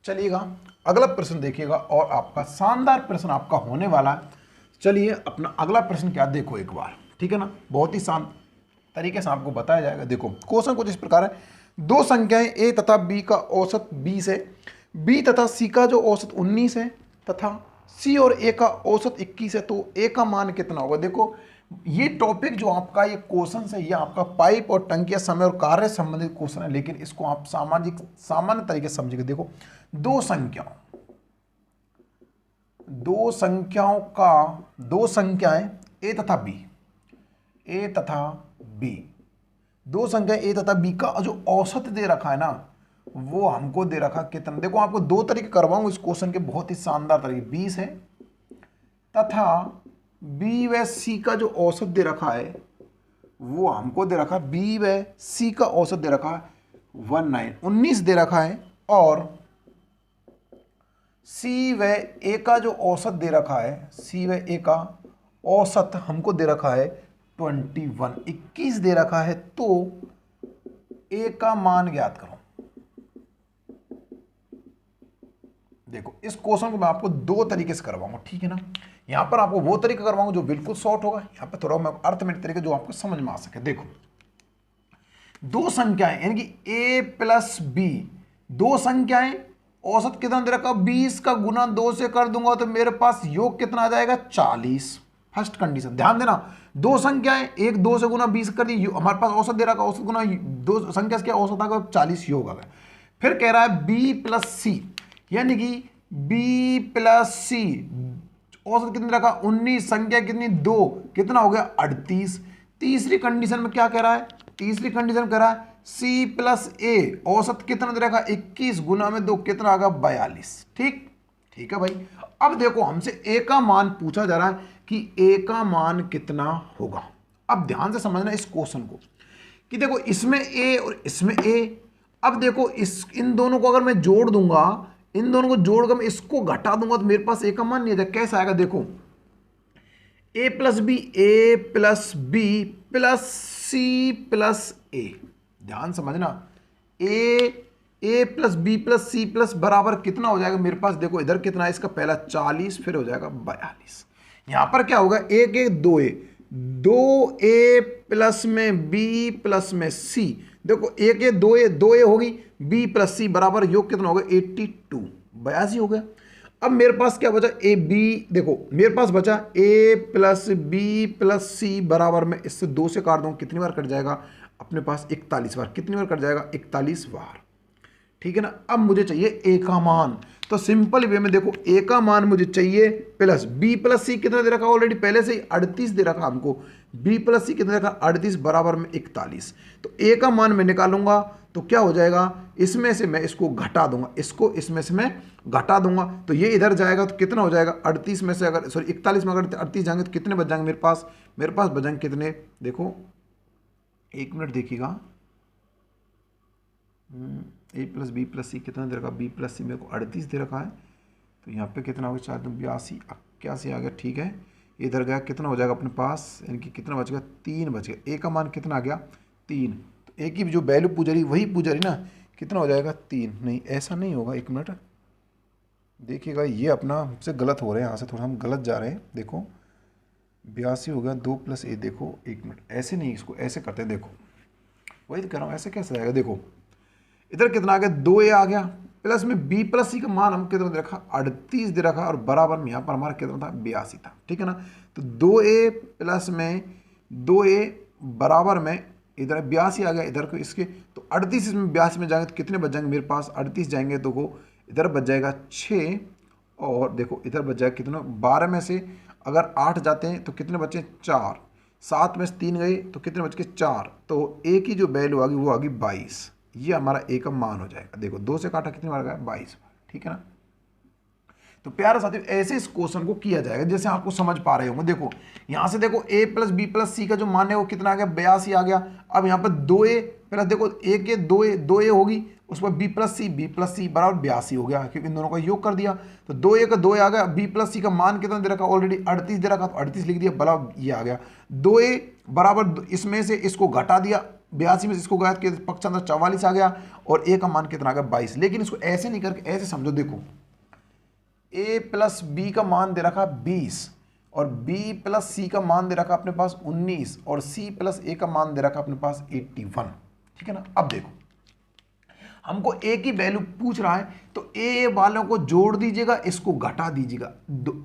Speaker 2: चलिएगा अगला प्रश्न देखिएगा और आपका शानदार प्रश्न आपका होने वाला है। चलिए अपना अगला प्रश्न क्या देखो एक बार, ठीक है ना। बहुत ही शांत तरीके से आपको बताया जाएगा। देखो क्वेश्चन कुछ इस प्रकार है, दो संख्याएं a तथा b का औसत 20 है, b तथा c का जो औसत 19 है तथा c और a का औसत 21 है, तो a का मान कितना होगा। देखो ये टॉपिक जो आपका ये क्वेश्चन है ये आपका पाइप और टंकिया समय और कार्य संबंधित क्वेश्चन है, लेकिन इसको आप सामान्य तरीके से समझिए। देखो दो संख्याएं a तथा b का जो औसत दे रखा है ना वो हमको दे रखा कितना। देखो आपको दो तरीके करवाऊंगा इस क्वेश्चन के, बहुत ही शानदार तरीके। 20 है तथा b व c का जो औसत दे रखा है वो हमको दे रखा है, b व c का औसत दे रखा है 19 दे रखा है और c व a का जो औसत दे रखा है, c व a का औसत हमको दे रखा है 21 दे रखा है। तो a का मान ज्ञात करो। देखो इस क्वेश्चन को मैं आपको दो तरीके से करवाऊंगा, ठीक है ना। यहां पर आपको वो तरीका करवाऊंगा जो बिल्कुल शॉर्ट होगा, यहां पर थोड़ा मैं अर्थमेटिक तरीके जो आपको समझ में आ सके। देखो दो संख्याएं यानी कि a प्लस b, दो संख्याएं औसत कितना दे रखा 20 का गुना 2 से कर दूंगा तो मेरे पास योग कितना आ जाएगा 40। फर्स्ट कंडीशन ध्यान देना, दो संख्याएं एक 2 से गुना 20 कर दी, हमारे पास औसत दे रखा, औसत गुना दो संख्या क्या औसत आ गया 40 योग आ गया। फिर कह रहा है b प्लस c यानी कि b प्लस c औसत कितने रखा 19, संख्या कितनी 2, कितना हो गया 38। तीसरी कंडीशन में क्या कह रहा है, तीसरी कंडीशन कह रहा है c प्लस a औसत कितना दे रखा 21 गुना में 2 कितना आ गया 42। ठीक है भाई। अब देखो हमसे a का मान पूछा जा रहा है कि a का मान कितना होगा। अब ध्यान से समझना इस क्वेश्चन को कि देखो इसमें a और इसमें a। अब देखो इन दोनों को अगर मैं जोड़ दूंगा, इन दोनों को जोड़कर मैं इसको घटा दूंगा तो मेरे पास a का मान नहीं आ जाएगा। कैसा आएगा देखो a plus b plus c plus a। ध्यान समझना a plus b plus c plus बराबर कितना हो जाएगा मेरे पास। देखो इधर कितना है इसका पहला 40 फिर हो जाएगा 42। यहां पर क्या होगा 1 1 2 a 2a प्लस में b प्लस में c, देखो एक ए 2a होगी, b प्लस c बराबर योग कितना होगा 82, 82 हो गया। अब मेरे पास क्या बचा, ए बी, देखो मेरे पास बचा a प्लस बी प्लस सी बराबर में इससे 2 से काट दूंगा, कितनी बार कट जाएगा अपने पास 41 बार, कितनी बार कट जाएगा 41 बार, ठीक है ना। अब मुझे चाहिए ए का मान, तो सिंपल वे में देखो ए का मान मुझे चाहिए प्लस बी प्लस सी कितना दे रखा ऑलरेडी पहले से ही 38 दे रखा हमको, बी प्लस सी कितना दे रखा 38 बराबर में 41, तो ए का मान मैं निकालूंगा तो क्या हो जाएगा, इसमें से मैं इसको घटा दूंगा, इसको इसमें से मैं घटा दूंगा, तो ये इधर जाएगा तो कितना हो जाएगा 38 में से अगर सॉरी 41 में अगर 38 जाएंगे तो कितने बच जाएंगे मेरे पास बच जाएंगे कितने, देखो एक मिनट देखिएगा, ए प्लस बी प्लस सी कितना दे रखा, बी प्लस सी मेरे को 38 दे रखा है, तो यहाँ पे कितना हो गया 4 82 81 आ गया, ठीक है। इधर गया कितना हो जाएगा अपने पास, यानी कि कितना बच गया 3 बच गया, ए का मान कितना आ गया 3, तो ए की जो वैल्यू पूछ रही वही पूछ रही ना, कितना हो जाएगा 3, नहीं ऐसा नहीं होगा, एक मिनट देखिएगा, ये अपना हमसे गलत हो रहे हैं, यहाँ से थोड़ा हम गलत जा रहे हैं, देखो 82 हो गया 2 प्लस ए, देखो एक मिनट ऐसे नहीं, इसको ऐसे करते हैं, देखो वही तो कह रहा हूँ, ऐसे कैसे आएगा, देखो इधर कितना आ गया 2a आ गया, प्लस में b प्लस सी का मान हम कितना दे रखा 38 दे रखा, और बराबर में यहाँ पर हमारा कितना था 82 था, ठीक है ना। तो 2a प्लस में 2a बराबर में इधर 82 आ गया, इधर को इसके, तो 38 इसमें 82 में जाएंगे तो कितने बच जाएंगे मेरे पास, 38 जाएंगे तो वो इधर बच जाएगा 6, और देखो इधर बच जाएगा कितना 12 में से अगर 8 जाते हैं तो कितने बचे 4, 7 में से 3 गए तो कितने बच गए 4, तो a की जो वैल्यू आ गई वो आ गई 22, ये हमारा ए का मान हो जाएगा, देखो 2 से काटा कितनी बार गया 22 बार, ठीक है ना। तो प्यारे साथियों ऐसे इस क्वेश्चन को किया जाएगा, जैसे आपको समझ पा रहे होंगे, देखो यहां से देखो a प्लस बी प्लस सी का जो मान है वो कितना आ गया 82 आ गया। अब यहाँ पर 2a प्लस देखो a के 2a होगी, उस पर b प्लस सी बराबर 82 हो गया, क्योंकि इन दोनों का योग कर दिया, तो 2a का 2a आ गया, b प्लस सी का मान कितना दे रखा ऑलरेडी 38 दे रखा, तो 38 लिख दिया, बराबर ये आ गया 2a बराबर, इसमें से इसको घटा दिया 82 में से इसको गया के पक्ष अंदर 44 आ गया, और a का मान कितना आ गया 22, लेकिन इसको ऐसे नहीं करके ऐसे समझो, देखो a प्लस बी का मान दे रखा 20, और b प्लस सी का मान दे रखा अपने पास 19, और c प्लस a का मान दे रखा अपने पास 81, ठीक है ना। अब देखो हमको a की वैल्यू पूछ रहा है, तो a वालों को जोड़ दीजिएगा, इसको घटा दीजिएगा,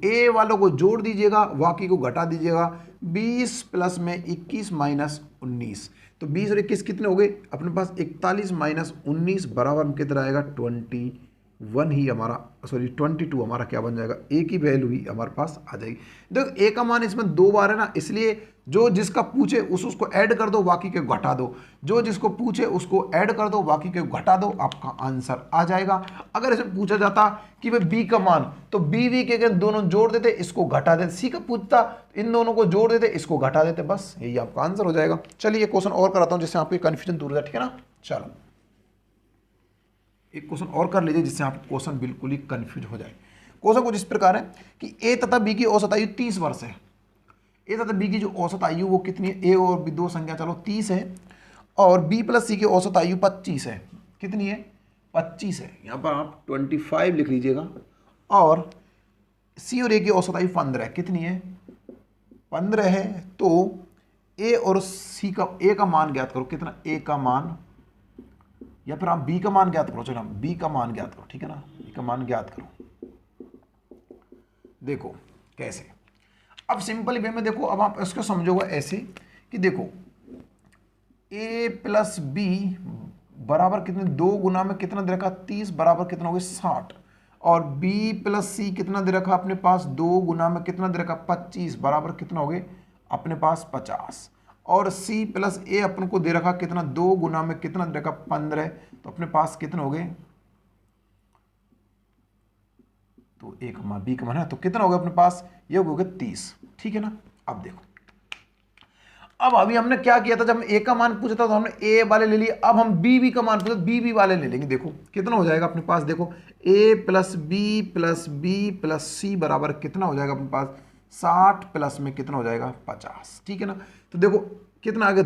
Speaker 2: a वालों को जोड़ दीजिएगा, बाकी को घटा दीजिएगा, 20 प्लस में 21 माइनस 19, तो 20 और 21 कितने हो गए अपने पास 41 माइनस 19 बराबर में कितना आएगा 21 ही हमारा, सॉरी 22 हमारा क्या बन जाएगा, ए की वैल्यू ही हमारे पास आ जाएगी। देखो ए का मान इसमें 2 बार है ना, इसलिए जो जिसका पूछे उसको ऐड कर दो, बाकी के घटा दो, जो जिसको पूछे उसको ऐड कर दो, बाकी के घटा दो, आपका आंसर आ जाएगा। अगर इसे पूछा जाता कि भाई बी का मान, तो बी के दोनों जोड़ देते, इसको घटा देते, सी का पूछता इन दोनों को जोड़ देते, इसको घटा देते, बस यही आपका आंसर हो जाएगा। चलिए क्वेश्चन और कराता हूं जिससे आपको कंफ्यूजन दूर हो जाए, ठीक है ना। चलो एक क्वेश्चन और कर लीजिए जिससे आपको क्वेश्चन बिल्कुल ही कंफ्यूज हो जाए। क्वेश्चन कुछ इस प्रकार है कि ए तथा बी की औसत आयु 30 वर्ष है। ए तथा बी की जो औसत आयु वो कितनी है, ए और बी दो संख्या चलो 30 है, और बी प्लस सी की औसत आयु 25 है, कितनी है 25 है, यहाँ पर आप 25 लिख लीजिएगा, और सी और ए की औसत आयु 15 है, कितनी है 15 है, तो ए और सी का ए का मान ज्ञात करो, कितना ए का मान, या फिर आप बी का मान ज्ञात करो, चलो हम बी का मान ज्ञात करो, ठीक है ना, बी का मान ज्ञात करो। देखो कैसे, अब सिंपल वे में देखो, अब आप इसको समझोगे ऐसे कि देखो a प्लस बी बराबर कितने, 2 गुना में कितना दे रखा 30 बराबर कितना हो गया 60, और b प्लस सी कितना दे रखा अपने पास 2 गुना में कितना दे रखा 25 बराबर कितना हो गए अपने पास 50, और c प्लस ए अपन को दे रखा कितना 2 गुना में कितना दे रखा 15, तो अपने पास कितना हो गए, तो ए का मान बी का मान है, तो कितना हो गया अपने पास, ये हो गया 30, ठीक है ना। अब देखो, अब अभी हमने क्या किया था, जब हम ए का मान पूछा था तो हमने ए वाले ले लिए, अब हम बी का मान पूछा बी वाले ले लेंगे। देखो कितना हो जाएगा अपने पास, देखो ए प्लस बी प्लस सी बराबर कितना हो जाएगा अपने पास 60 प्लस में कितना हो जाएगा 50, ठीक है ना। तो देखो कितना आ गया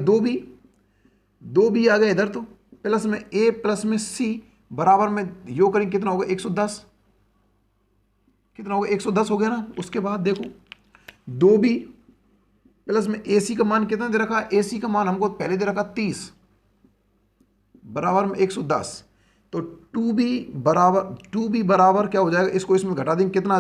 Speaker 2: 2b आ गया इधर, तो प्लस में a प्लस में c बराबर में योग करेंगे कितना होगा 110, कितना होगा 110 हो गया ना। उसके बाद देखो 2b प्लस में AC का मान कितना दे रखा है, AC का मान हमको पहले दे रखा 30 बराबर में 110। तो 2b बराबर क्या हो जाएगा, इसको इसमें घटा देंगे, कितना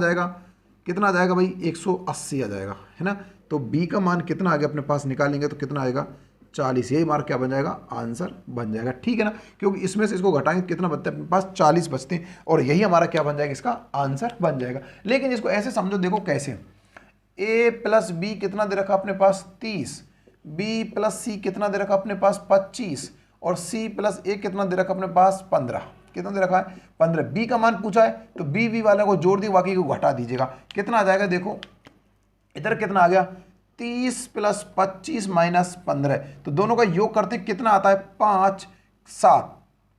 Speaker 2: आ जाएगा भाई 180 आ जाएगा, है ना। तो b का मान कितना आ गया अपने पास, निकालेंगे तो कितना आएगा 40। यही मार्क क्या बन जाएगा, आंसर बन जाएगा, ठीक है ना। क्योंकि इसमें से इसको घटाएंगे कितना बचता है अपने पास, 40 बचते हैं, और यही हमारा क्या बन जाएगा, इसका आंसर बन जाएगा। लेकिन इसको ऐसे समझो, देखो कैसे, a प्लस बी कितना दे रखा अपने पास 30, b प्लस सी कितना दे रखा अपने पास 25, और c प्लस a कितना दे रखा अपने पास 15। कितना दे रखा है 15। b का मान पूछा है तो b वाले को जोड़ दिए, बाकी को घटा दीजिएगा, कितना आ जाएगा, देखो इधर कितना आ गया 30 प्लस 25 माइनस 15। तो दोनों का योग करते कितना आता है 5 7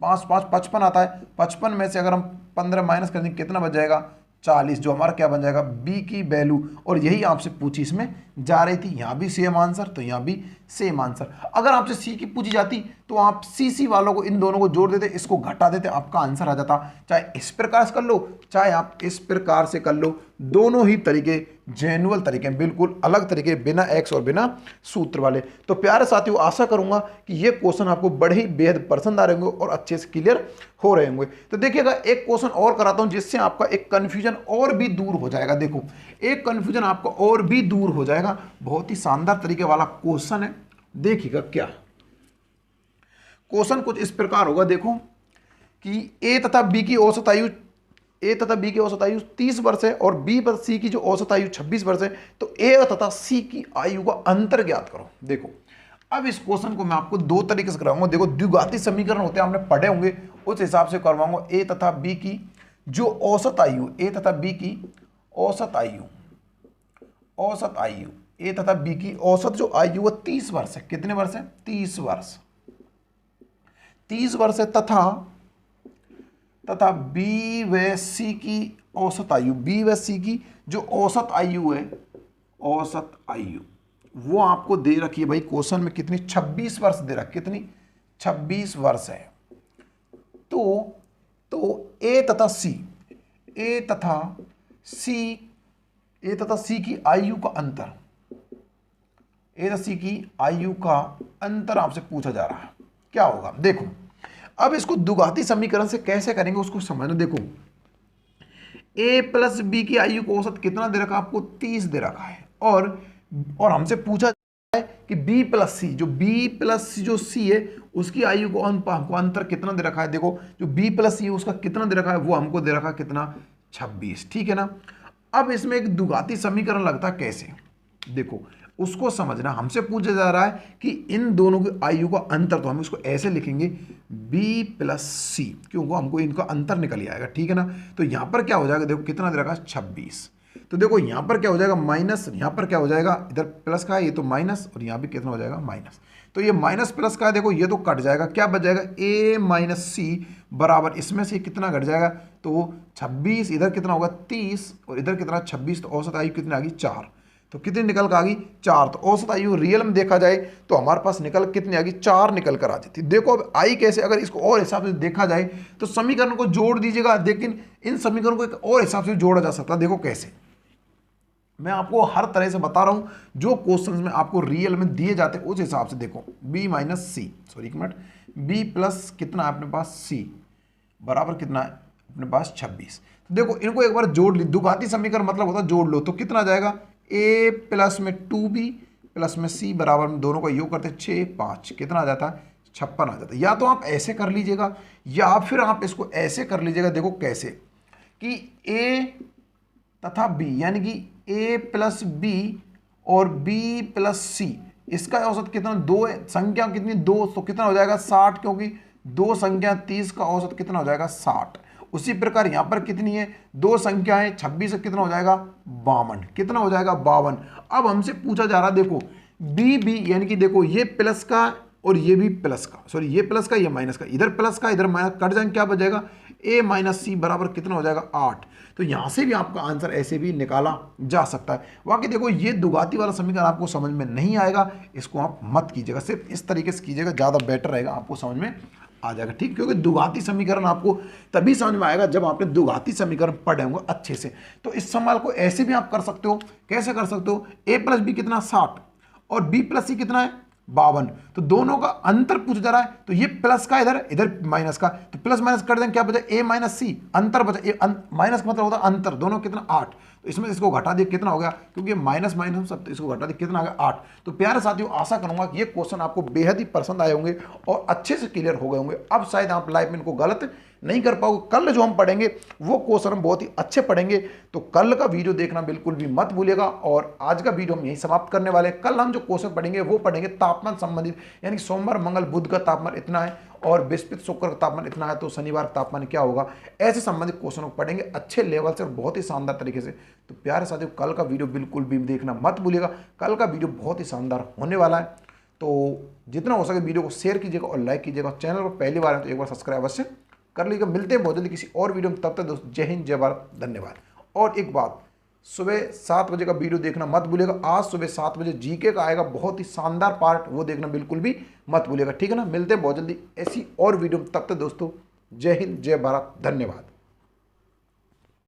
Speaker 2: 5 5 55 आता है। 55 में से अगर हम 15 माइनस कर देंगे कितना बच जाएगा 40, जो हमारा क्या बन जाएगा b की वैल्यू। और यही आपसे पूछी इसमें जा रही थी, यहाँ भी सेम आंसर तो यहाँ भी सेम आंसर। अगर आपसे c की पूछी जाती तो आप c वालों को इन दोनों को जोड़ देते, इसको घटा देते, आपका आंसर आ जाता। चाहे इस प्रकार से कर लो, चाहे आप इस प्रकार से कर लो, दोनों ही तरीके जेन्युइन तरीके, बिल्कुल अलग तरीके, बिना एक्स और बिना सूत्र वाले। तो प्यारे साथियों, आशा करूंगा कि ये क्वेश्चन आपको बड़े ही बेहद पसंद आ रहे होंगे और अच्छे से क्लियर हो रहे होंगे। तो देखिएगा, एक क्वेश्चन और कराता हूं जिससे आपका एक कंफ्यूजन और भी दूर हो जाएगा। देखो, एक कंफ्यूजन आपका और भी दूर हो जाएगा, बहुत ही शानदार तरीके वाला क्वेश्चन है। देखिएगा क्या क्वेश्चन कुछ इस प्रकार होगा, देखो कि ए तथा बी की औसत आयु 30 वर्ष है और बी पर सी की जो औसत आयु 26 वर्ष है। तो ए तथा सी की आयु का अंतर ज्ञात करो। देखो, अब इस क्वेश्चन को मैं आपको दो तरीके से कराऊंगा। देखो, द्विघाती समीकरण होते हैं, आपने पढ़े होंगे, उस हिसाब से करवाऊंगा। ए तथा बी की जो औसत आयु, ए तथा बी की औसत आयु, ए तथा बी की औसत जो आयु वो 30 वर्ष है। कितने वर्ष है, 30 वर्ष है। तथा बी व सी की औसत आयु, बी व सी की जो औसत आयु है, औसत आयु वो आपको दे रखी है भाई क्वेश्चन में, कितनी 26 वर्ष दे रखी, कितनी 26 वर्ष है। तो ए तथा सी की आयु का अंतर, ए तथा सी की आयु का अंतर आपसे पूछा जा रहा है, क्या होगा। देखो, अब इसको द्विघाती समीकरण से कैसे करेंगे उसको समझना। देखो, a प्लस बी की आयु को औसत कितना दे रखा है आपको, 30 दे रखा है, और हमसे पूछा है कि b प्लस सी, जो c है उसकी आयु को हमको अंतर कितना दे रखा है। देखो, जो b प्लस सी है उसका कितना दे रखा है, वो हमको दे रखा है कितना 26, ठीक है ना। अब इसमें एक द्विघाती समीकरण लगता है कैसे, देखो उसको समझना। हमसे पूछा जा रहा है कि इन दोनों की आयु का अंतर, तो हम इसको ऐसे लिखेंगे b प्लस सी, क्योंकि हमको इनका अंतर निकल आएगा, ठीक है ना। तो यहाँ पर क्या हो जाएगा, देखो कितना दे रखा है 26। तो देखो यहाँ पर क्या हो जाएगा माइनस, यहाँ पर क्या हो जाएगा, इधर प्लस का है ये तो माइनस, और यहाँ भी कितना हो जाएगा माइनस। तो ये माइनस प्लस का है, देखो ये तो कट जाएगा, क्या बच जाएगा a माइनस सी बराबर, इसमें से कितना घट जाएगा, तो 26, इधर कितना होगा 30, और इधर कितना 26, तो औसत आयु कितनी आ गई 4। तो कितनी निकल कर आ गई 4। तो औसत आयु रियल में देखा जाए तो हमारे पास निकल कितनी आ गई 4 निकल कर आ जाती। देखो अब आई कैसे, अगर इसको और हिसाब से देखा जाए तो समीकरण को जोड़ दीजिएगा, लेकिन इन समीकरण को एक और हिसाब से जोड़ा जा सकता है। देखो कैसे, मैं आपको हर तरह से बता रहा हूं, जो क्वेश्चंस में आपको रियल में दिए जाते हैं उस हिसाब से। देखो b माइनस सी, सॉरी एक मिनट, b प्लस कितना है अपने पास c बराबर कितना है अपने पास 26। तो देखो इनको एक बार जोड़ ली, द्विघाती समीकरण मतलब होता है जोड़ लो, तो कितना आ जाएगा a प्लस में 2b प्लस में c बराबर में दोनों का योग करते 6 5, कितना आ जाता है 56 आ जाता है। या तो आप ऐसे कर लीजिएगा या फिर आप इसको ऐसे कर लीजिएगा। देखो कैसे कि a तथा b, यानी कि a प्लस बी और b प्लस सी, इसका औसत कितना, दो संख्या कितनी 2, तो कितना हो जाएगा 60, क्योंकि दो संख्या 30 का औसत कितना हो जाएगा 60। उसी प्रकार यहां पर कितनी है, दो संख्याएं 26 से कितना हो जाएगा 52, कितना हो जाएगा 52। अब हमसे पूछा जा रहा है, देखो b यानी कि देखो ये प्लस का और ये भी प्लस का, सॉरी ये प्लस का ये माइनस का, इधर प्लस का इधर माइनस, कट जाएंगे क्या बचेगा a माइनस सी बराबर कितना हो जाएगा 8। तो यहां से भी आपका आंसर ऐसे भी निकाला जा सकता है। बाकी देखो ये द्विघाती वाला समीकरण आपको समझ में नहीं आएगा, इसको आप मत कीजिएगा, सिर्फ इस तरीके से कीजिएगा, ज़्यादा बेटर रहेगा, आपको समझ में आ जाएगा, ठीक। क्योंकि द्विघाती समीकरण आपको तभी समझ में आएगा जब आपने द्विघाती समीकरण पढ़े होंगे अच्छे से। तो इस सवाल को ऐसे भी आप कर सकते हो, कैसे कर सकते हो, a प्लस बी कितना 60 और बी प्लस सी कितना है 52। तो दोनों का अंतर पूछा जा रहा है, तो ये प्लस का इधर इधर माइनस का, तो प्लस माइनस कर देंगे, क्या बचा ए माइनस सी, अंतर बचा। माइनस का मतलब होता है अंतर, दोनों कितना 8, तो इसमें इसको घटा दिए कितना हो गया, क्योंकि माइनस माइनस हम सब, तो इसको घटा दिए कितना आ गया 8। तो प्यारे साथियों आशा करूंगा कि ये क्वेश्चन आपको बेहद ही पसंद आए होंगे और अच्छे से क्लियर हो गए होंगे। अब शायद आप लाइफ में इनको गलत नहीं कर पाओगे। कल जो हम पढ़ेंगे वो क्वेश्चन हम बहुत ही अच्छे पढ़ेंगे, तो कल का वीडियो देखना बिल्कुल भी मत भूलिएगा। और आज का वीडियो हम यही समाप्त करने वाले हैं। कल हम जो क्वेश्चन पढ़ेंगे वो पढ़ेंगे तापमान संबंधित, यानी सोमवार मंगल बुध का तापमान इतना है और बृहस्पति शुक्र का तापमान इतना है, तो शनिवार का तापमान क्या होगा, ऐसे संबंधित क्वेश्चन को पढ़ेंगे अच्छे लेवल से और बहुत ही शानदार तरीके से। तो प्यारे साथियों कल का वीडियो बिल्कुल भी देखना मत भूलिएगा, कल का वीडियो बहुत ही शानदार होने वाला है। तो जितना हो सके वीडियो को शेयर कीजिएगा और लाइक कीजिएगा। चैनल पर पहली बार है तो एक बार सब्सक्राइब अवश्य कर लीजिएगा। मिलते हैं बहुत जल्दी किसी और वीडियो में, तब तक दोस्तों जय हिंद जय भारत, धन्यवाद। और एक बात, सुबह 7 बजे का वीडियो देखना मत भूलिएगा। आज सुबह 7 बजे जीके का आएगा बहुत ही शानदार पार्ट, वो देखना बिल्कुल भी मत भूलिएगा, ठीक है ना। मिलते हैं बहुत जल्दी ऐसी और वीडियो में, तब तक दोस्तों जय हिंद जय भारत, धन्यवाद।